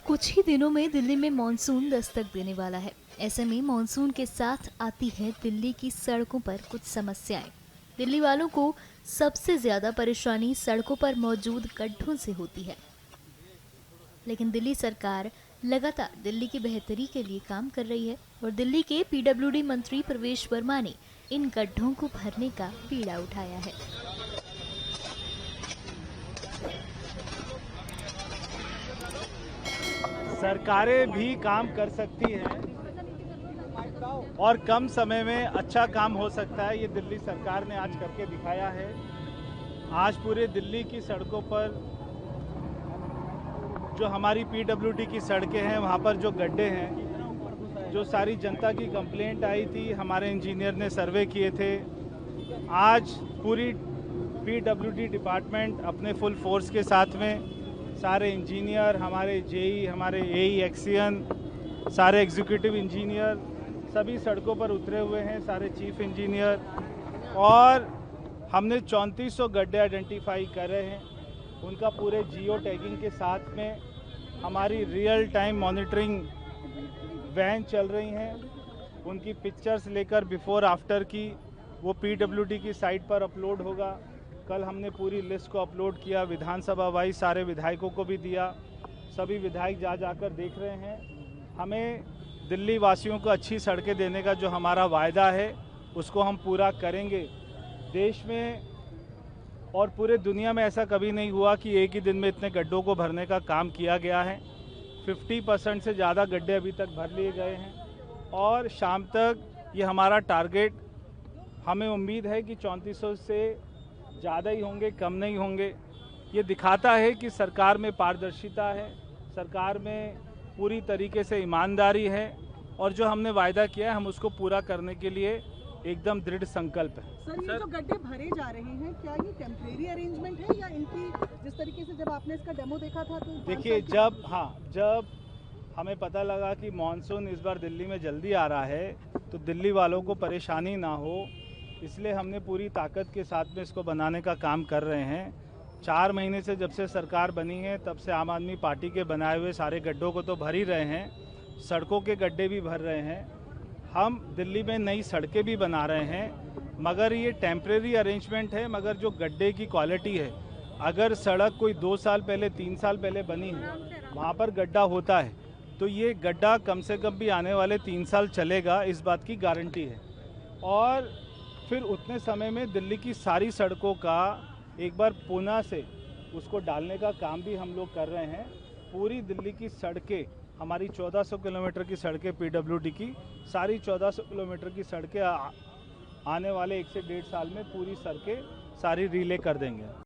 कुछ ही दिनों में दिल्ली में मॉनसून दस्तक देने वाला है। ऐसे में मॉनसून के साथ आती है दिल्ली की सड़कों पर कुछ समस्याएं। दिल्ली वालों को सबसे ज्यादा परेशानी सड़कों पर मौजूद गड्ढों से होती है, लेकिन दिल्ली सरकार लगातार दिल्ली की बेहतरी के लिए काम कर रही है और दिल्ली के पीडब्ल्यूडी मंत्री प्रवेश वर्मा ने इन गड्ढों को भरने का बीड़ा उठाया है। सरकारें भी काम कर सकती हैं और कम समय में अच्छा काम हो सकता है। ये दिल्ली सरकार ने आज करके दिखाया है। आज पूरे दिल्ली की सड़कों पर जो हमारी पीडब्ल्यूडी की सड़कें हैं, वहाँ पर जो गड्ढे हैं, जो सारी जनता की कंप्लेंट आई थी, हमारे इंजीनियर ने सर्वे किए थे। आज पूरी पीडब्ल्यूडी डिपार्टमेंट अपने फुल फोर्स के साथ में, सारे इंजीनियर, हमारे जेई, हमारे एई, एक्सियन, सारे एग्जीक्यूटिव इंजीनियर सभी सड़कों पर उतरे हुए हैं, सारे चीफ इंजीनियर, और हमने 3400 गड्ढे आइडेंटिफाई कर रहे हैं। उनका पूरे जियो टैगिंग के साथ में हमारी रियल टाइम मॉनिटरिंग वैन चल रही हैं। उनकी पिक्चर्स लेकर बिफोर आफ्टर की वो पीडब्ल्यूडी की साइट पर अपलोड होगा। कल हमने पूरी लिस्ट को अपलोड किया, विधानसभा वाइज सारे विधायकों को भी दिया। सभी विधायक जाकर देख रहे हैं। हमें दिल्ली वासियों को अच्छी सड़कें देने का जो हमारा वायदा है उसको हम पूरा करेंगे। देश में और पूरे दुनिया में ऐसा कभी नहीं हुआ कि एक ही दिन में इतने गड्ढों को भरने का काम किया गया है। 50% से ज़्यादा गड्ढे अभी तक भर लिए गए हैं और शाम तक ये हमारा टारगेट, हमें उम्मीद है कि 3400 से ज़्यादा ही होंगे, कम नहीं होंगे। ये दिखाता है कि सरकार में पारदर्शिता है, सरकार में पूरी तरीके से ईमानदारी है और जो हमने वायदा किया है हम उसको पूरा करने के लिए एकदम दृढ़ संकल्प है। सर, ये जो गड्ढे भरे जा रहे हैं, क्या ये टेम्परेरी अरेंजमेंट है या इनकी जिस तरीके से जब आपने इसका डेमो देखा था तो देखिए, जब हमें पता लगा कि मानसून इस बार दिल्ली में जल्दी आ रहा है तो दिल्ली वालों को परेशानी ना हो, इसलिए हमने पूरी ताकत के साथ में इसको बनाने का काम कर रहे हैं। 4 महीने से जब से सरकार बनी है तब से आम आदमी पार्टी के बनाए हुए सारे गड्ढों को तो भर ही रहे हैं, सड़कों के गड्ढे भी भर रहे हैं। हम दिल्ली में नई सड़कें भी बना रहे हैं, मगर ये टेम्परेरी अरेंजमेंट है। मगर जो गड्ढे की क्वालिटी है, अगर सड़क कोई 2 साल पहले 3 साल पहले बनी है, वहाँ पर गड्ढा होता है तो ये गड्ढा कम से कम भी आने वाले 3 साल चलेगा, इस बात की गारंटी है। और फिर उतने समय में दिल्ली की सारी सड़कों का एक बार पुनः से उसको डालने का काम भी हम लोग कर रहे हैं। पूरी दिल्ली की सड़कें, हमारी 1400 किलोमीटर की सड़कें पीडब्ल्यूडी की, सारी 1400 किलोमीटर की सड़कें आने वाले 1 से 1.5 साल में पूरी सड़कें सारी रिले कर देंगे।